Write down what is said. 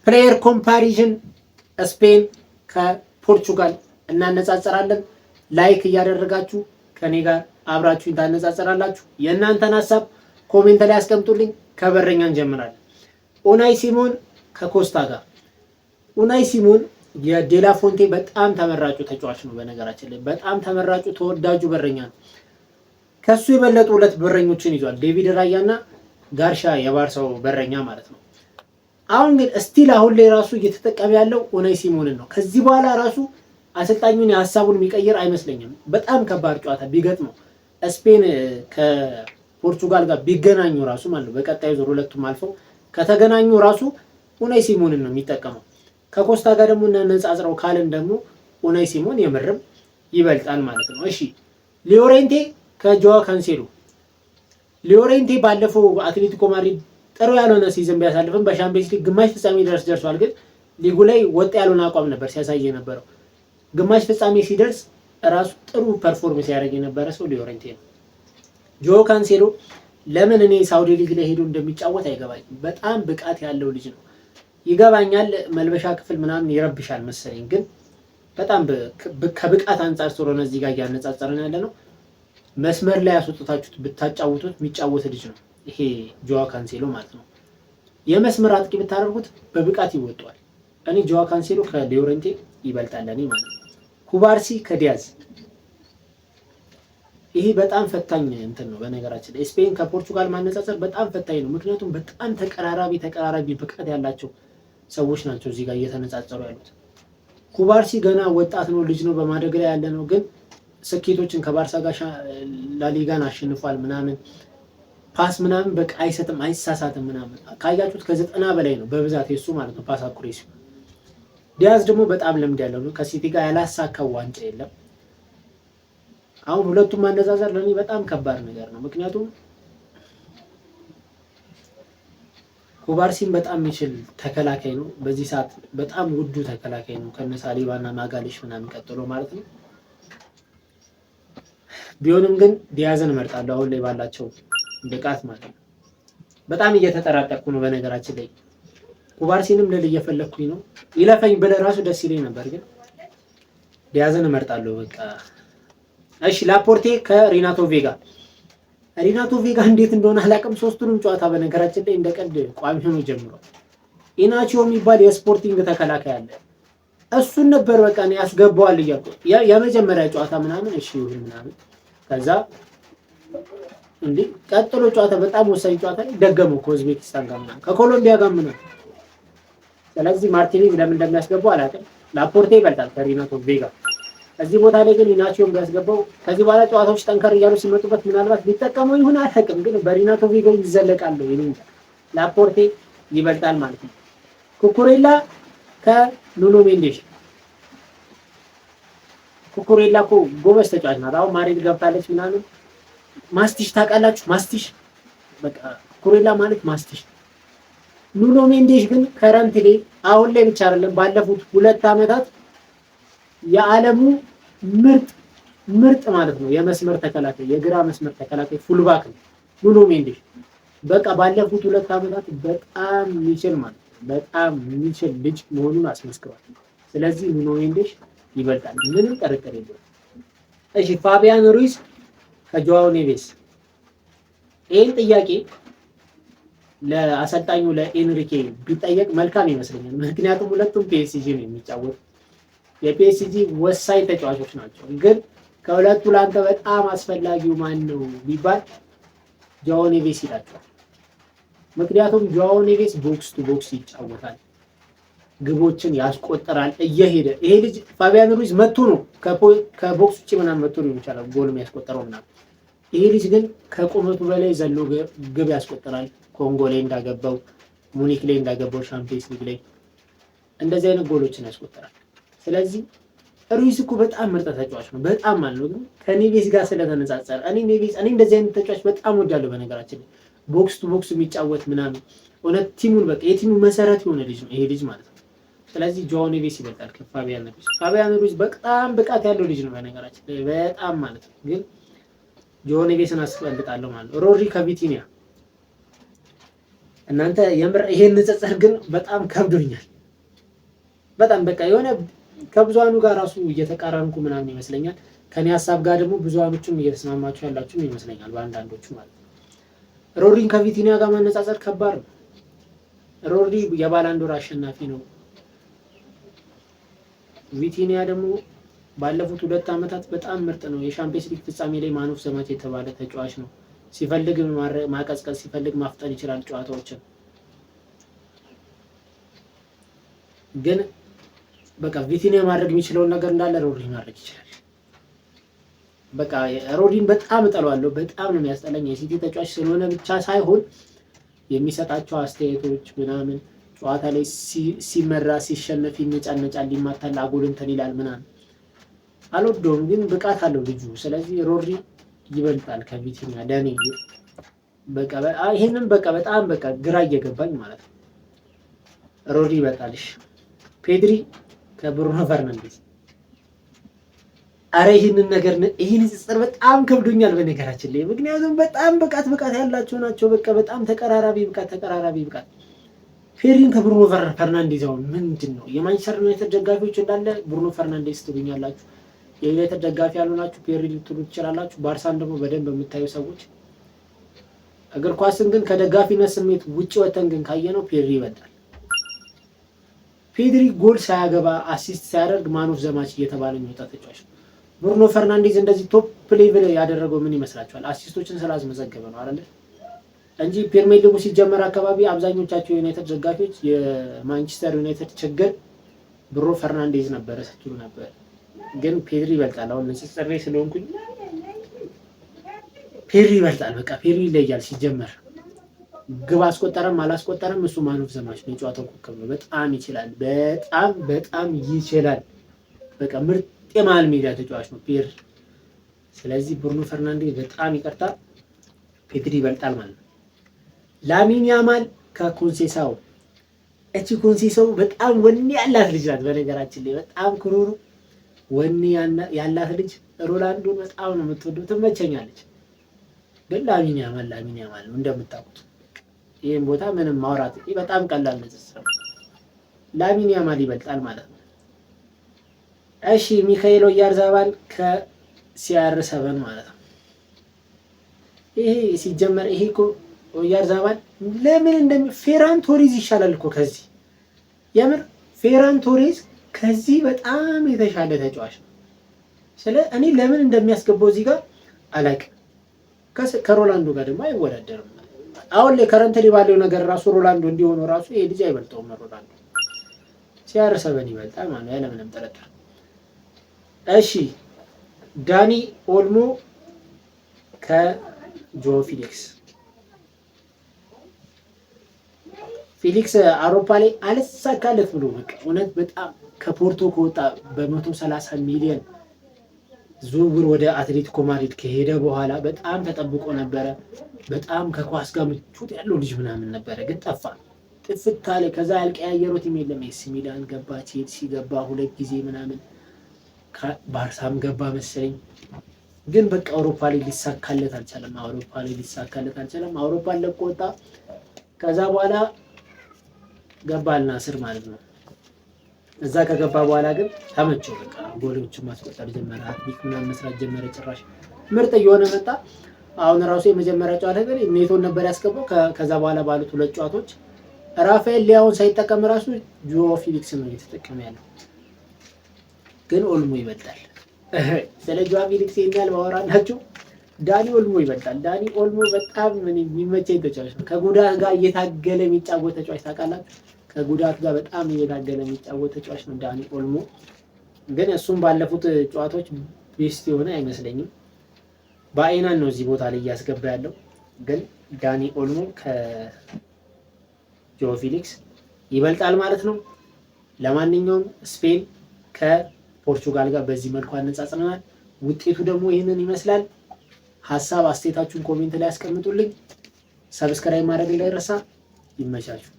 ፕሌየር ኮምፓሪዥን ስፔን ከፖርቹጋል እናነጻጽራለን። ላይክ እያደረጋችሁ ከኔ ጋር አብራችሁ ታነጻጽራላችሁ። የእናንተን ሀሳብ ኮሜንት ላይ አስቀምጡልኝ። ከበረኛ እንጀምራለን። ኡናይ ሲሞን ከኮስታ ጋር። ኡናይ ሲሞን የዴላ ፎንቴ በጣም ተመራጩ ተጫዋች ነው። በነገራችን ላይ በጣም ተመራጩ ተወዳጁ በረኛ ነው። ከሱ የበለጡ ሁለት በረኞችን ይዟል፣ ዴቪድ ራያና ጋርሻ የባርሳው በረኛ ማለት ነው። አሁን ግን ስቲል አሁን ላይ ራሱ እየተጠቀመ ያለው ኡናይ ሲሞንን ነው። ከዚህ በኋላ ራሱ አሰልጣኙን የሀሳቡን የሚቀይር አይመስለኝም። በጣም ከባድ ጨዋታ ቢገጥመው ስፔን ከፖርቹጋል ጋር ቢገናኙ ራሱ ማለት ነው በቀጣዩ ዙር ሁለቱም አልፈው ከተገናኙ ራሱ ኡናይ ሲሞንን ነው የሚጠቀመው። ከኮስታ ጋር ደግሞ እናነጻጽረው ካልን ደግሞ ኡናይ ሲሞን የምርም ይበልጣል ማለት ነው። እሺ ሊዮሬንቴ ከጆዋ ካንሴሎ። ሊዮሬንቴ ባለፈው አትሌቲኮ ማድሪድ ጥሩ ያልሆነ ሲዝን ቢያሳልፍም በሻምፒየንስ ሊግ ግማሽ ፍጻሜ ድረስ ደርሷል። ግን ሊጉ ላይ ወጥ ያልሆነ አቋም ነበር ሲያሳይ የነበረው። ግማሽ ፍጻሜ ሲደርስ ራሱ ጥሩ ፐርፎርማንስ ያደርግ የነበረ ሰው ሊዮሬንቴ ነው። ጆዋ ካንሴሎ ለምን እኔ ሳውዲ ሊግ ላይ ሄዶ እንደሚጫወት አይገባኝም። በጣም ብቃት ያለው ልጅ ነው። ይገባኛል መልበሻ ክፍል ምናምን ይረብሻል መሰለኝ፣ ግን በጣም ከብቃት አንጻር ስለሆነ እዚህ ጋር እያነጻጸረን ያለ ነው። መስመር ላይ ያስወጣታችሁት ብታጫውቱት የሚጫወት ልጅ ነው ይሄ ጆዋ ካንሴሎ ማለት ነው። የመስመር አጥቂ ብታደርጉት በብቃት ይወጣዋል። እኔ ጆዋ ካንሴሎ ከሊዮሬንቴ ይበልጣል እኔ ማለት ነው። ኩባርሲ ከዲያዝ። ይሄ በጣም ፈታኝ እንትን ነው በነገራችን ላይ ስፔን ከፖርቹጋል ማነጻጸር በጣም ፈታኝ ነው። ምክንያቱም በጣም ተቀራራቢ ብቃት ያላቸው ሰዎች ናቸው እዚህ ጋር እየተነጻጸሩ ያሉት። ኩባርሲ ገና ወጣት ነው፣ ልጅ ነው፣ በማደግ ላይ ያለ ነው። ግን ስኬቶችን ከባርሳ ጋር ላሊጋን አሸንፏል ምናምን፣ ፓስ ምናምን በቃ አይሰጥም፣ አይሳሳትም ምናምን። ካያችሁት ከ90 በላይ ነው በብዛት የሱ ማለት ነው ፓስ አኩሬሲ። ዲያዝ ደግሞ በጣም ልምድ ያለው ነው። ከሲቲ ጋር ያላሳካው ዋንጫ የለም። አሁን ሁለቱም ማነጻጸር ለኔ በጣም ከባድ ነገር ነው። ምክንያቱም ኩባርሲም በጣም የሚችል ተከላካይ ነው። በዚህ ሰዓት በጣም ውዱ ተከላካይ ነው ከነ ሳሊባና ማጋሌሽ ምናምን ቀጥሎ ማለት ነው። ቢሆንም ግን ዲያዝን እመርጣለሁ አሁን ላይ ባላቸው ብቃት ማለት ነው። በጣም እየተጠራጠርኩ ነው በነገራችን ላይ። ኩባርሲንም ልል እየፈለኩኝ ነው። ይለፈኝ ብለህ ራሱ ደስ ይለኝ ነበር፣ ግን ዲያዝን እመርጣለሁ በቃ። እሺ ላፖርቴ ከሪናቶ ቬጋ። ሪናቶ ቬጋ እንዴት እንደሆነ አላውቅም፣ ሶስቱንም ጨዋታ በነገራችን ላይ እንደ ቀልድ ቋሚ ሆኖ ጀምሯል። ኢናቺዮ የሚባል የስፖርቲንግ ተከላካይ አለ። እሱን ነበር በቃ ነው ያስገባዋል እያልኩ የመጀመሪያ ጨዋታ ምናምን እሺ ይሁን ምናምን፣ ከዛ እንዴ ቀጥሎ ጨዋታ በጣም ወሳኝ ጨዋታ ደገመው ከኡዝቤኪስታን ጋር ምናምን ከኮሎምቢያ ጋር ምናምን። ስለዚህ ማርቲኔዝ ለምን እንደሚያስገባው አላውቅም። ላፖርቴ ይበልጣል ከሪናቶ ቬጋ። እዚህ ቦታ ላይ ግን ኢናቺዮም ቢያስገባው ከዚህ በኋላ ጨዋታዎች ጠንከር እያሉ ሲመጡበት ምናልባት ሊጠቀመው ይሁን አላውቅም፣ ግን በሪናቶ ቬጋ ይዘለቃል ይሉኛል። ላፖርቴ ይበልጣል ማለት ነው። ኩኩሬላ ከኑኖ ሜንዴሽ። ኩኩሬላ እኮ ጎበዝ ተጫዋች ናት። አሁን ማድሪድ ገብታለች ምናምን። ማስቲሽ ታውቃላችሁ? ማስቲሽ በቃ ኩኩሬላ ማለት ማስቲሽ። ኑኖ ሜንዴሽ ግን ከረንት ላይ አሁን ላይ ብቻ አይደለም ባለፉት 2 ዓመታት የዓለሙ ምርጥ ማለት ነው የመስመር ተከላካይ፣ የግራ መስመር ተከላካይ ፉልባክ ነው ኑኖ ሜንዴሽ። በቃ ባለፉት 2 ዓመታት በጣም የሚችል ማለት ነው በጣም የሚችል ልጅ መሆኑን አስመስክሯል። ስለዚህ ኑኖ ሜንዴሽ ይበልጣል፣ ምንም ጥርጥር የለውም። እሺ ፋቢያን ሩይዝ ከጆዋው ኔቬስ። ይህን ጥያቄ ለአሰልጣኙ ለኤንሪኬ ቢጠየቅ መልካም ይመስለኛል። ምክንያቱም ሁለቱም ፒኤስጂ ነው የሚጫወቱ፣ የፒኤስጂ ወሳኝ ተጫዋቾች ናቸው። ግን ከሁለቱ ለአንተ በጣም አስፈላጊው ማን ነው ቢባል ጆዋው ኔቬስ ይላቸዋል። ምክንያቱም ጆዋው ኔቬስ ቦክስ ቱ ቦክስ ይጫወታል፣ ግቦችን ያስቆጥራል እየሄደ። ይሄ ልጅ ፋቢያን ሩይዝ መጥቶ ነው ከቦክስ ውጭ ምናምን መጥቶ ነው ይችላል ጎል የሚያስቆጥረው ምናምን። ይሄ ልጅ ግን ከቁመቱ በላይ ዘሎ ግብ ያስቆጥራል። ኮንጎ ላይ እንዳገባው፣ ሙኒክ ላይ እንዳገባው፣ ሻምፒየንስ ሊግ ላይ እንደዚህ አይነት ጎሎችን ያስቆጥራል። ስለዚህ ሩይዝ እኮ በጣም ምርጥ ተጫዋች ነው በጣም ማለት ነው። ግን ከኔቬስ ጋር ስለተነጻጸረ እኔ እንደዚህ አይነት ተጫዋች በጣም ወዳለሁ በነገራችን ላይ። ቦክስ ቱ ቦክስ የሚጫወት ምናምን እውነት ቲሙን በቃ የቲሙ መሰረት የሆነ ልጅ ነው ይሄ ልጅ ማለት ነው። ስለዚህ ጆዋው ኔቬስ ይበልጣል ከፋቢያን ሩይዝ። ፋቢያን ሩይዝ በጣም ብቃት ያለው ልጅ ነው በነገራችን ላይ በጣም ማለት ነው። ግን ጆዋው ኔቬስን አስፈልጣለሁ ማለት ነው። ሮድሪ ከቪቲኒያ። እናንተ የምር ይሄን ንጽጽር ግን በጣም ከብዶኛል በጣም በቃ የሆነ ከብዙሃኑ ጋር ራሱ እየተቃረንኩ ምናምን ይመስለኛል። ከኔ ሀሳብ ጋር ደግሞ ብዙሃኖቹም እየተስማማችሁ ያላችሁ ይመስለኛል በአንዳንዶቹ ማለት ነው። ሮድሪን ከቪቲኒያ ጋር ማነጻጸር ከባድ ነው። ሮድሪ የባላንዶር አሸናፊ ነው። ቪቲኒያ ደግሞ ባለፉት 2 ዓመታት በጣም ምርጥ ነው። የሻምፒየንስ ሊግ ፍጻሜ ላይ ማን ኦፍ ዘ ማች የተባለ ተጫዋች ነው። ሲፈልግ ማቀዝቀዝ፣ ሲፈልግ ማፍጠን ይችላል ጨዋታዎችን። ግን በቃ ቪቲኒያ ማድረግ የሚችለውን ነገር እንዳለ ሮድሪ ማድረግ ይችላል። በቃ ሮድሪን በጣም እጠለዋለሁ። በጣም ነው የሚያስጠላኝ። የሲቲ ተጫዋች ስለሆነ ብቻ ሳይሆን የሚሰጣቸው አስተያየቶች ምናምን ጨዋታ ላይ ሲመራ ሲሸነፍ ይነጫነጫል፣ ይማታል፣ አጎል እንትን ይላል ምናምን አልወደውም። ግን ብቃት አለው ልጁ። ስለዚህ ሮድሪ ይበልጣል ከቪቲኒያ ለኔ። በቃ ይሄንን በጣም ግራ እየገባኝ ማለት ነው። ሮድሪ ይበልጣልሽ። ፔድሪ ከብሩኖ ፈርናንዴዝ አረ ይሄንን ንጽጽር በጣም ከብዶኛል በነገራችን ላይ። ምክንያቱም በጣም ብቃት ያላቸው ናቸው። በጣም ተቀራራቢ ብቃት። ፔድሪን ከብሩኖ ፈርናንዴዝ አሁን ምንድነው? የማንቸስተር ዩናይትድ ደጋፊዎች እንዳለ ብሩኖ ፈርናንዴዝ ትሉኛላችሁ። የዩናይትድ ደጋፊ ያልሆናችሁ ፔድሪ ልትሉ ትችላላችሁ። ባርሳን ደግሞ በደንብ የምታዩ ሰዎች እግር ኳስን ግን ከደጋፊነት ስሜት ውጪ ወተን ግን ካየነው ፔድሪ ይበልጣል። ፔድሪ ጎል ሳያገባ አሲስት ሳያደርግ ማን ኦፍ ዘ ማች እየተባለ የሚወጣ ተጫዋች ነው። ብሩኖ ፈርናንዴዝ እንደዚህ ቶፕ ሌቭል ያደረገው ምን ይመስላችኋል? አሲስቶችን ስላስመዘገበ ነው አይደል? እንጂ ፕሪሚየር ሊጉ ሲጀመር አካባቢ አብዛኞቻቸው የዩናይትድ ደጋፊዎች የማንቸስተር ዩናይትድ ችግር ብሩኖ ፈርናንዴዝ ነበረ ስትሉ ነበር። ግን ፔድሪ ይበልጣል። አሁን ንጽጽር ላይ ስለሆንኩኝ ፔድሪ ይበልጣል። በቃ ፔድሪ ይለያል። ሲጀመር ግብ አስቆጠረም አላስቆጠረም እሱ ማን ኦፍ ዘ ማች ነው። የጨዋታው ኮከብ ነው። በጣም ይችላል። በጣም ይችላል። በቃ ምርጥ የመሃል ሜዳ ተጫዋች ነው ፔድሪ። ስለዚህ ብሩኖ ፈርናንዴዝ በጣም ይቀርታ ፔድሪ ይበልጣል ማለት ነው። ላሚን ያማል ከኮንሴሳው እቺ ኮንሴሳው በጣም ወኔ ያላት ልጅ ናት። በነገራችን ላይ በጣም ኩሩሩ ወኔ ያላት ልጅ ሮላንዶን በጣም ነው የምትወደው፣ ትመቸኛለች። ግን ላሚን ያማል ነው እንደምታውቁት። ይሄን ቦታ ምንም ማውራት በጣም ቀላል ነው። ላሚን ያማል ይበልጣል ማለት ነው። እሺ ሚካኤል ኦያርዛባል ከሲአር7 ማለት ነው። ይሄ ሲጀመር ይሄ እኮ ኦያርዛባል ለምን ፌራን ቶሬዝ ይሻላል እኮ ከዚህ። የምር ፌራን ቶሬዝ ከዚህ በጣም የተሻለ ተጫዋች ነው። እኔ ለምን እንደሚያስገባው እዚህ ጋር አላውቅም። ከሮላንዶ ጋር ደግሞ አይወዳደርም። አሁን ላይ ከረንት ላይ ባለው ነገር ራሱ ሮላንዶ እንዲሆነው ራሱ ይሄ ልጅ አይበልጠውም። ሮላንዶ ሲአር7 ይበልጣል ማለት ያለ ምንም ጥርጥር። እሺ ዳኒ ኦልሞ ከጆ ፊሊክስ አውሮፓ ላይ አልሳካለት ብሎ በቃ እውነት በጣም ከፖርቶ ከወጣ በ130 ሚሊዮን ዝውውር ወደ አትሌቲኮ ማድሪድ ከሄደ በኋላ በጣም ተጠብቆ ነበረ። በጣም ከኳስ ጋር ምቾት ያለው ልጅ ምናምን ነበረ፣ ግን ጠፋ። ጥፍት ካለ ከዛ ያልቀያየሩት የለም። ኤሲ ሚላን ገባ፣ ቼልሲ ገባ 2 ጊዜ ምናምን፣ ባርሳም ገባ መሰለኝ። ግን በቃ አውሮፓ ላይ ሊሳካለት አልቻለም። አውሮፓን ለቆ ወጣ። ከዛ በኋላ ገባ አልናስር ማለት ነው። እዛ ከገባ በኋላ ግን ተመቸው። በቃ ጎሎችን ማስቆጠር ጀመረ፣ አትሌቲክ ምናምን መስራት ጀመረ። ጭራሽ ምርጥ እየሆነ መጣ። አሁን ራሱ የመጀመሪያ ጨዋታ ግን ኔቶን ነበር ያስገባው። ከዛ በኋላ ባሉት 2 ጨዋታዎች ራፋኤል ሊያውን ሳይጠቀም ራሱ ጆ ፊሊክስ ነው እየተጠቀመ ያለው። ግን ኦልሞ ይበልጣል። ስለ ጆ ፊሊክስ የሚያል ባወራላችሁ ዳኒ ኦልሞ ይበልጣል። ዳኒ ኦልሞ በጣም የሚመቸኝ ተጫዋች ነው። ከጉዳት ጋር እየታገለ የሚጫወት ተጫዋች ታውቃላችሁ። ከጉዳት ጋር በጣም እየታገለ የሚጫወት ተጫዋች ነው ዳኒ ኦልሞ። ግን እሱም ባለፉት ጨዋታዎች ቤስት የሆነ አይመስለኝም። በአይናን ነው እዚህ ቦታ ላይ እያስገባ ያለው። ግን ዳኒ ኦልሞ ከጆ ፊሊክስ ይበልጣል ማለት ነው። ለማንኛውም ስፔን ከፖርቹጋል ጋር በዚህ መልኩ አነጻጽረናል። ውጤቱ ደግሞ ይህንን ይመስላል። ሀሳብ አስተያየታችሁን ኮሜንት ላይ ያስቀምጡልኝ። ሰብስክራይብ ማድረግ እንዳይረሳ። ይመቻችሁ።